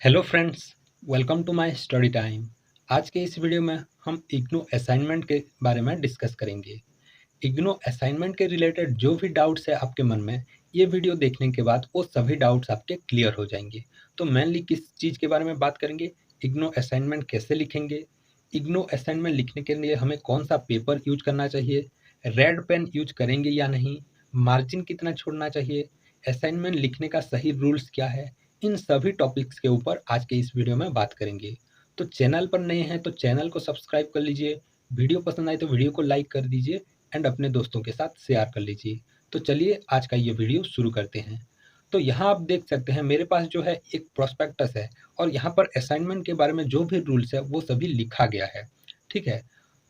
Hello friends, welcome to my study time. आज के इस वीडियो में हम इग्नू असाइनमेंट के बारे में डिस्कस करेंगे। इग्नू असाइनमेंट के रिलेटेड जो भी डाउट्स है आपके मन में, ये वीडियो देखने के बाद वो सभी डाउट्स आपके क्लियर हो जाएंगे। तो मेनली किस चीज़ के बारे में बात करेंगे, इग्नू असाइनमेंट कैसे लिखेंगे, इग्नू असाइनमेंट लिखने के लिए हमें कौन सा पेपर यूज करना चाहिए, रेड पेन यूज करेंगे या नहीं, मार्जिन कितना छोड़ना चाहिए, असाइनमेंट लिखने का सही रूल्स क्या है, इन सभी टॉपिक्स के ऊपर आज के इस वीडियो में बात करेंगे। तो चैनल पर नए हैं तो चैनल को सब्सक्राइब कर लीजिए, वीडियो पसंद आए तो वीडियो को लाइक कर दीजिए एंड अपने दोस्तों के साथ शेयर कर लीजिए। तो चलिए आज का ये वीडियो शुरू करते हैं। तो यहाँ आप देख सकते हैं मेरे पास जो है एक प्रोस्पेक्टस है और यहाँ पर असाइनमेंट के बारे में जो भी रूल्स है वो सभी लिखा गया है। ठीक है,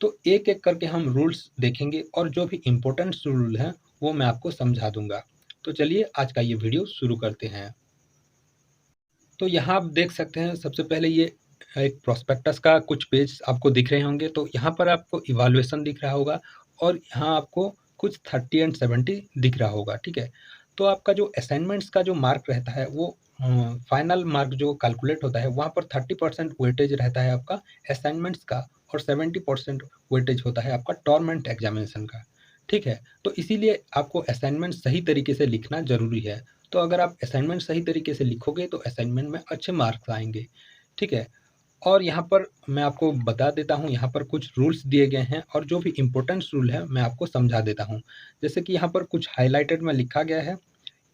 तो एक एक करके हम रूल्स देखेंगे और जो भी इम्पोर्टेंट रूल हैं वो मैं आपको समझा दूंगा। तो चलिए आज का ये वीडियो शुरू करते हैं। तो यहाँ आप देख सकते हैं सबसे पहले ये एक प्रोस्पेक्टस का कुछ पेज आपको दिख रहे होंगे। तो यहाँ पर आपको इवैल्यूएशन दिख रहा होगा और यहाँ आपको कुछ 30 एंड 70 दिख रहा होगा। ठीक है, तो आपका जो असाइनमेंट्स का जो मार्क रहता है वो फाइनल मार्क जो कैलकुलेट होता है वहाँ पर 30% वेटेज रहता है आपका असाइनमेंट्स का और 70% वेटेज होता है आपका टॉर्मेंट एग्जामिनेशन का। ठीक है, तो इसीलिए आपको असाइनमेंट सही तरीके से लिखना ज़रूरी है। तो अगर आप असाइनमेंट सही तरीके से लिखोगे तो असाइनमेंट में अच्छे मार्क्स आएंगे। ठीक है, और यहाँ पर मैं आपको बता देता हूँ, यहाँ पर कुछ रूल्स दिए गए हैं और जो भी इम्पोर्टेंट रूल है मैं आपको समझा देता हूँ। जैसे कि यहाँ पर कुछ हाईलाइटेड में लिखा गया है,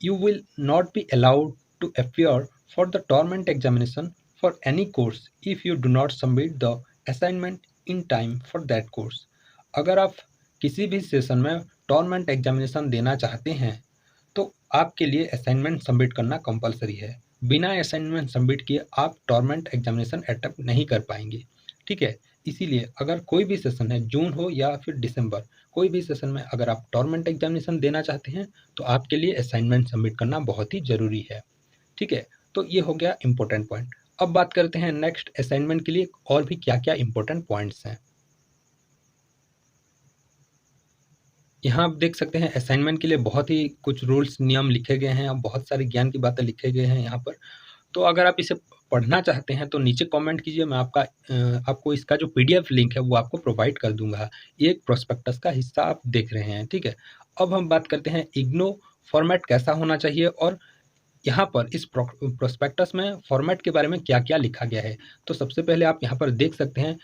you will not be allowed to appear for the term end examination for any course if you do not submit the assignment in time for that course. अगर आप किसी भी सेशन में टॉर्मेंट एग्जामिनेशन देना चाहते हैं तो आपके लिए असाइनमेंट सबमिट करना कंपलसरी है। बिना असाइनमेंट सबमिट किए आप टॉर्मेंट एग्जामिनेशन अटेम्प्ट नहीं कर पाएंगे। ठीक है, इसीलिए अगर कोई भी सेशन है, जून हो या फिर दिसंबर, कोई भी सेशन में अगर आप टॉर्मेंट एग्जामिनेशन देना चाहते हैं तो आपके लिए असाइनमेंट सबमिट करना बहुत ही ज़रूरी है। ठीक है, तो ये हो गया इंपॉर्टेंट पॉइंट। अब बात करते हैं नेक्स्ट असाइनमेंट के लिए और भी क्या क्या इंपॉर्टेंट पॉइंट्स हैं। यहाँ आप देख सकते हैं असाइनमेंट के लिए बहुत ही कुछ रूल्स नियम लिखे गए हैं और बहुत सारी ज्ञान की बातें लिखे गए हैं यहाँ पर। तो अगर आप इसे पढ़ना चाहते हैं तो नीचे कमेंट कीजिए, मैं आपको इसका जो पीडीएफ लिंक है वो आपको प्रोवाइड कर दूंगा। ये एक प्रोस्पेक्टस का हिस्सा आप देख रहे हैं। ठीक है, अब हम बात करते हैं इग्नो फॉर्मेट कैसा होना चाहिए और यहाँ पर इस प्रोस्पेक्टस में फॉर्मेट के बारे में क्या क्या लिखा गया है। तो सबसे पहले आप यहाँ पर देख सकते हैं,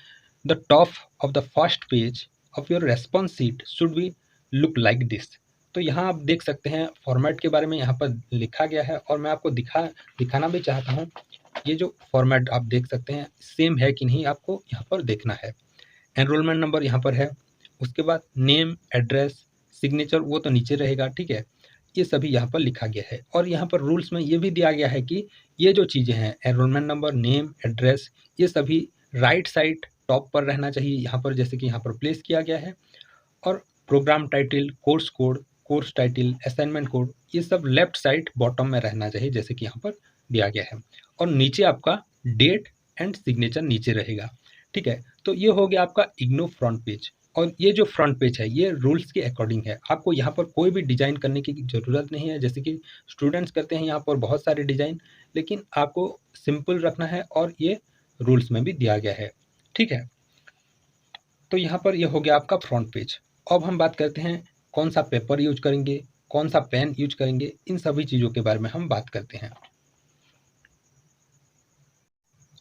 the top of the first page of your response sheet should be look like this. तो यहाँ आप देख सकते हैं फॉर्मेट के बारे में यहाँ पर लिखा गया है और मैं आपको दिखाना भी चाहता हूँ। ये जो फॉर्मेट आप देख सकते हैं सेम है कि नहीं आपको यहाँ पर देखना है। एनरोलमेंट नंबर यहाँ पर है, उसके बाद नेम, एड्रेस, सिग्नेचर वो तो नीचे रहेगा। ठीक है, ये सभी यहाँ पर लिखा गया है और यहाँ पर रूल्स में ये भी दिया गया है कि ये जो चीज़ें हैं एनरोलमेंट नंबर, नेम, एड्रेस, ये सभी राइट साइड टॉप पर रहना चाहिए यहाँ पर, जैसे कि यहाँ पर प्लेस किया गया है। और programme title, course code, course title, assignment code, ये सब लेफ्ट साइड बॉटम में रहना चाहिए जैसे कि यहाँ पर दिया गया है। और नीचे आपका डेट एंड सिग्नेचर नीचे रहेगा। ठीक है, तो ये हो गया आपका इग्नो फ्रंट पेज। और ये जो फ्रंट पेज है ये रूल्स के अकॉर्डिंग है, आपको यहाँ पर कोई भी डिज़ाइन करने की ज़रूरत नहीं है। जैसे कि स्टूडेंट्स करते हैं यहाँ पर बहुत सारे डिज़ाइन, लेकिन आपको सिंपल रखना है और ये रूल्स में भी दिया गया है। ठीक है, तो यहाँ पर ये हो गया आपका फ्रंट पेज। अब हम बात करते हैं कौन सा पेपर यूज करेंगे, कौन सा पेन यूज करेंगे, इन सभी चीज़ों के बारे में हम बात करते हैं।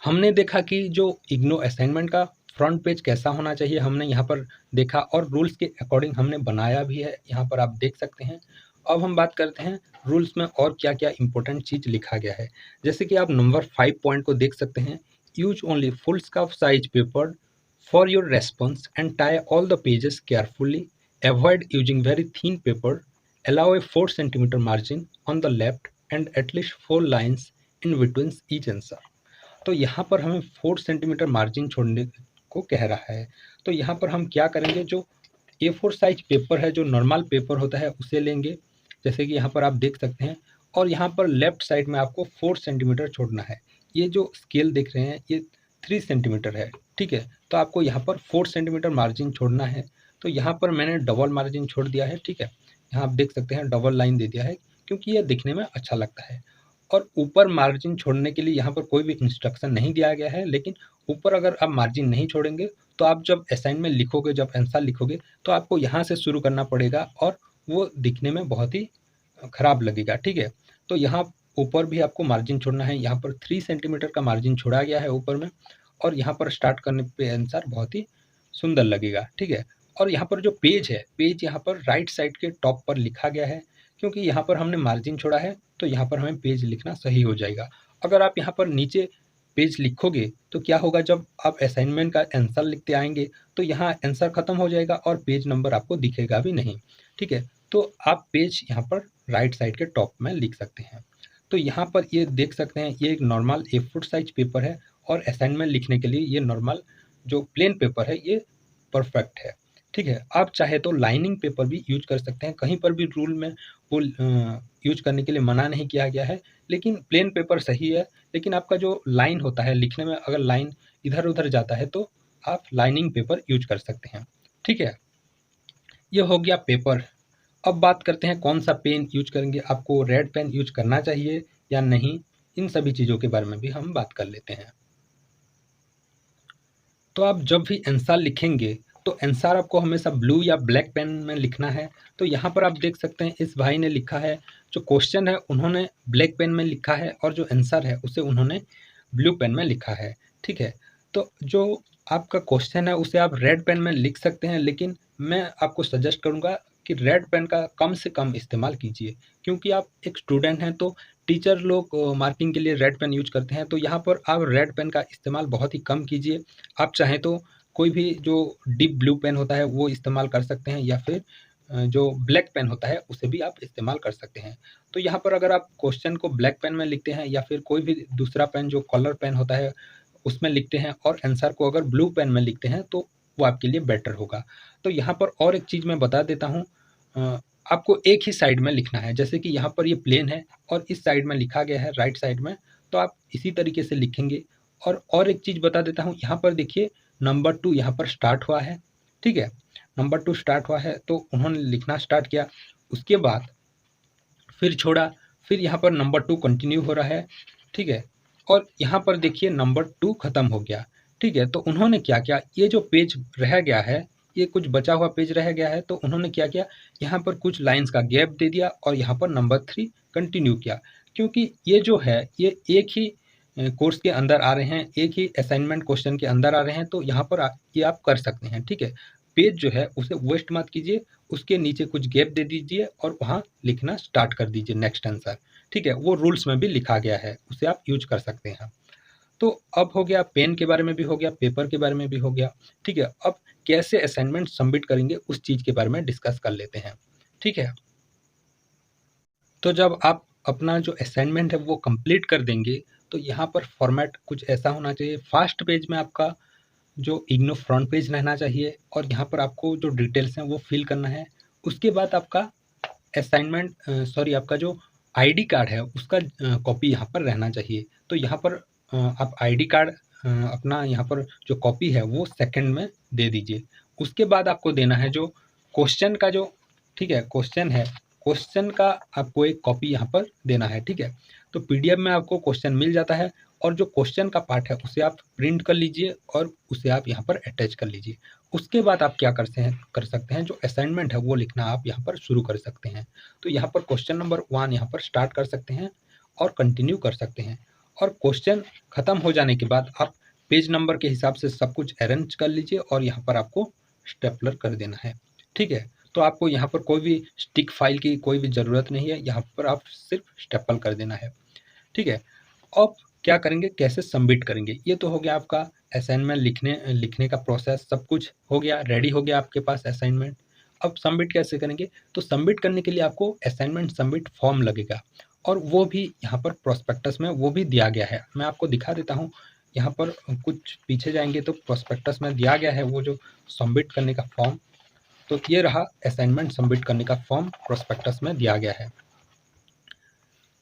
हमने देखा कि जो इग्नो असाइनमेंट का फ्रंट पेज कैसा होना चाहिए, हमने यहाँ पर देखा और रूल्स के अकॉर्डिंग हमने बनाया भी है, यहाँ पर आप देख सकते हैं। अब हम बात करते हैं रूल्स में और क्या क्या इंपॉर्टेंट चीज़ लिखा गया है। जैसे कि आप नंबर 5 पॉइंट को देख सकते हैं, use only full scarf size paper for your response and tie all the pages carefully, avoid using very thin paper, allow a 4 centimeter margin on the left and at least 4 lines in between each answer। तो यहाँ पर हमें 4 centimetre margin छोड़ने को कह रहा है। तो यहाँ पर हम क्या करेंगे, जो A4 साइज पेपर है, जो नॉर्मल पेपर होता है उसे लेंगे, जैसे कि यहाँ पर आप देख सकते हैं। और यहाँ पर लेफ्ट साइड में आपको 4 सेंटीमीटर छोड़ना है। ये जो स्केल देख रहे हैं ये 3 सेंटीमीटर है। ठीक है, तो आपको यहाँ पर 4 सेंटीमीटर मार्जिन छोड़ना है। तो यहाँ पर मैंने डबल मार्जिन छोड़ दिया है। ठीक है, यहाँ आप देख सकते हैं डबल लाइन दे दिया है क्योंकि ये दिखने में अच्छा लगता है। और ऊपर मार्जिन छोड़ने के लिए यहाँ पर कोई भी इंस्ट्रक्शन नहीं दिया गया है, लेकिन ऊपर अगर आप मार्जिन नहीं छोड़ेंगे तो आप जब असाइनमेंट लिखोगे, जब आंसर लिखोगे, तो आपको यहाँ से शुरू करना पड़ेगा और वो दिखने में बहुत ही खराब लगेगा, ठीक है। तो यहाँ ऊपर भी आपको मार्जिन छोड़ना है, यहाँ पर 3 सेंटीमीटर का मार्जिन छोड़ा गया है ऊपर में, और यहाँ पर स्टार्ट करने पे आंसर बहुत ही सुंदर लगेगा, ठीक है। और यहाँ पर जो पेज है, पेज यहाँ पर राइट साइड के टॉप पर लिखा गया है, क्योंकि यहाँ पर हमने मार्जिन छोड़ा है, तो यहाँ पर हमें पेज लिखना सही हो जाएगा। अगर आप यहाँ पर नीचे पेज लिखोगे तो क्या होगा, जब आप असाइनमेंट का आंसर लिखते आएंगे तो यहाँ आंसर खत्म हो जाएगा और पेज नंबर आपको दिखेगा भी नहीं, ठीक है। तो आप पेज यहाँ पर राइट साइड के टॉप में लिख सकते हैं। तो यहाँ पर ये देख सकते हैं, ये एक नॉर्मल A4 साइज पेपर है और असाइनमेंट लिखने के लिए ये नॉर्मल जो प्लेन पेपर है ये परफेक्ट है, ठीक है। आप चाहे तो लाइनिंग पेपर भी यूज कर सकते हैं, कहीं पर भी रूल में वो यूज करने के लिए मना नहीं किया गया है, लेकिन प्लेन पेपर सही है। लेकिन आपका जो लाइन होता है लिखने में, अगर लाइन इधर उधर जाता है तो आप लाइनिंग पेपर यूज कर सकते हैं, ठीक है। ये हो गया पेपर। अब बात करते हैं कौन सा पेन यूज करेंगे, आपको रेड पेन यूज करना चाहिए या नहीं, इन सभी चीज़ों के बारे में भी हम बात कर लेते हैं। तो आप जब भी आंसर लिखेंगे तो आंसर आपको हमेशा ब्लू या ब्लैक पेन में लिखना है। तो यहाँ पर आप देख सकते हैं इस भाई ने लिखा है, जो क्वेश्चन है उन्होंने ब्लैक पेन में लिखा है और जो आंसर है उसे उन्होंने ब्लू पेन में लिखा है, ठीक है। तो जो आपका क्वेश्चन है उसे आप रेड पेन में लिख सकते हैं, लेकिन मैं आपको सजेस्ट करूँगा कि रेड पेन का कम से कम इस्तेमाल कीजिए, क्योंकि आप एक स्टूडेंट हैं तो टीचर लोग मार्किंग के लिए रेड पेन यूज करते हैं। तो यहाँ पर आप रेड पेन का इस्तेमाल बहुत ही कम कीजिए। आप चाहें तो कोई भी जो डीप ब्लू पेन होता है वो इस्तेमाल कर सकते हैं, या फिर जो ब्लैक पेन होता है उसे भी आप इस्तेमाल कर सकते हैं। तो यहाँ पर अगर आप क्वेश्चन को ब्लैक पेन में लिखते हैं या फिर कोई भी दूसरा पेन जो कलर पेन होता है उसमें लिखते हैं, और आंसर को अगर ब्लू पेन में लिखते हैं तो वो आपके लिए बेटर होगा। तो यहाँ पर और एक चीज़ मैं बता देता हूँ, आपको एक ही साइड में लिखना है। जैसे कि यहाँ पर ये प्लेन है और इस साइड में लिखा गया है राइट साइड में, तो आप इसी तरीके से लिखेंगे। और एक चीज़ बता देता हूँ, यहाँ पर देखिए नंबर 2 यहाँ पर स्टार्ट हुआ है, ठीक है। नंबर 2 स्टार्ट हुआ है तो उन्होंने लिखना स्टार्ट किया, उसके बाद फिर छोड़ा, फिर यहाँ पर नंबर 2 कंटिन्यू हो रहा है, ठीक है। और यहाँ पर देखिए नंबर 2 खत्म हो गया, ठीक है। तो उन्होंने क्या किया, ये जो पेज रह गया है, ये कुछ बचा हुआ पेज रह गया है, तो उन्होंने क्या किया, यहाँ पर कुछ लाइन्स का गैप दे दिया और यहाँ पर नंबर 3 कंटिन्यू किया। क्योंकि ये जो है ये एक ही कोर्स के अंदर आ रहे हैं, एक ही असाइनमेंट क्वेश्चन के अंदर आ रहे हैं, तो यहाँ पर ये आप कर सकते हैं, ठीक है। पेज जो है उसे वेस्ट मत कीजिए, उसके नीचे कुछ गैप दे दीजिए और वहाँ लिखना स्टार्ट कर दीजिए नेक्स्ट आंसर, ठीक है। वो रूल्स में भी लिखा गया है, उसे आप यूज कर सकते हैं। तो अब हो गया पेन के बारे में भी हो गया, पेपर के बारे में भी हो गया, ठीक है। अब कैसे असाइनमेंट सबमिट करेंगे उस चीज़ के बारे में डिस्कस कर लेते हैं, ठीक है। तो जब आप अपना जो असाइनमेंट है वो कंप्लीट कर देंगे तो यहाँ पर फॉर्मेट कुछ ऐसा होना चाहिए। फर्स्ट पेज में आपका जो इग्नो फ्रंट पेज रहना चाहिए और यहाँ पर आपको जो डिटेल्स हैं वो फिल करना है। उसके बाद आपका असाइनमेंट आपका जो आईडी कार्ड है उसका कॉपी यहाँ पर रहना चाहिए। तो यहाँ पर आप आईडी कार्ड अपना यहाँ पर जो कॉपी है वो सेकंड में दे दीजिए। उसके बाद आपको देना है जो क्वेश्चन का जो, ठीक है, क्वेश्चन है, क्वेश्चन का आपको एक कॉपी यहाँ पर देना है, ठीक है। तो पीडीएफ में आपको क्वेश्चन मिल जाता है और जो क्वेश्चन का पार्ट है उसे आप प्रिंट कर लीजिए और उसे आप यहाँ पर अटैच कर लीजिए। उसके बाद आप क्या कर सकते हैं, जो असाइनमेंट है वो लिखना आप यहाँ पर शुरू कर सकते हैं। तो यहाँ पर क्वेश्चन नंबर 1 यहाँ पर स्टार्ट कर सकते हैं और कंटिन्यू कर सकते हैं, और क्वेश्चन खत्म हो जाने के बाद आप पेज नंबर के हिसाब से सब कुछ अरेंज कर लीजिए और यहाँ पर आपको स्टेपलर कर देना है, ठीक है। तो आपको यहाँ पर कोई भी स्टिक फाइल की कोई भी ज़रूरत नहीं है, यहाँ पर आप सिर्फ स्टेपल कर देना है, ठीक है। अब क्या करेंगे, कैसे सबमिट करेंगे, ये तो हो गया आपका असाइनमेंट लिखने का प्रोसेस, सब कुछ हो गया, रेडी हो गया आपके पास असाइनमेंट। अब सबमिट कैसे करेंगे, तो सबमिट करने के लिए आपको असाइनमेंट सबमिट फॉर्म लगेगा और वो भी यहाँ पर प्रोस्पेक्टस में वो भी दिया गया है। मैं आपको दिखा देता हूँ, यहाँ पर कुछ पीछे जाएंगे तो प्रोस्पेक्टस में दिया गया है वो जो सबमिट करने का फॉर्म। तो ये रहा असाइनमेंट सबमिट करने का फॉर्म, प्रोस्पेक्टस में दिया गया है।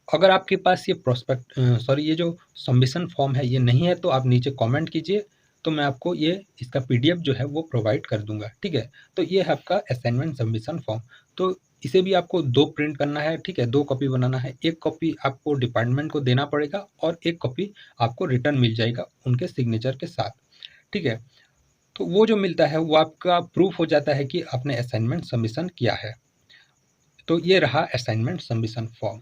अगर आपके पास ये जो सबमिशन फॉर्म है ये नहीं है तो आप नीचे कमेंट कीजिए, तो मैं आपको ये इसका पीडीएफ जो है वो प्रोवाइड कर दूंगा, ठीक है। तो ये है आपका असाइनमेंट सबमिशन फॉर्म। तो इसे भी आपको 2 प्रिंट करना है, ठीक है? 2 कॉपी बनाना है। 1 कॉपी आपको डिपार्टमेंट को देना पड़ेगा और 1 कॉपी आपको रिटर्न मिल जाएगा उनके सिग्नेचर के साथ, ठीक है? तो वो जो मिलता है वो आपका प्रूफ हो जाता है कि आपने असाइनमेंट सबमिशन किया है। तो ये रहा असाइनमेंट सबमिशन फॉर्म।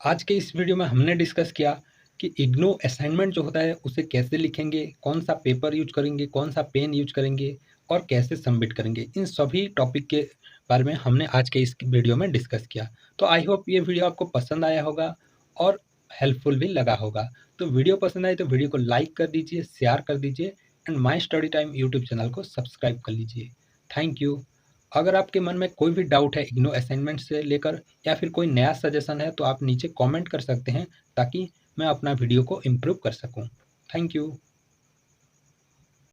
आज के इस वीडियो में हमने डिस्कस किया कि इग्नू असाइनमेंट जो होता है उसे कैसे लिखेंगे, कौन सा पेपर यूज करेंगे, कौन सा पेन यूज करेंगे और कैसे सबमिट करेंगे। इन सभी टॉपिक के बारे में हमने आज के इस वीडियो में डिस्कस किया। तो आई होप ये वीडियो आपको पसंद आया होगा और हेल्पफुल भी लगा होगा। तो वीडियो पसंद आए तो वीडियो को लाइक कर दीजिए, शेयर कर दीजिए and my study time YouTube channel को सब्सक्राइब कर लीजिए। Thank you. अगर आपके मन में कोई भी डाउट है इग्नू असाइनमेंट से लेकर या फिर कोई नया सजेशन है तो आप नीचे कमेंट कर सकते हैं ताकि मैं अपना वीडियो को इम्प्रूव कर सकूं। Thank you.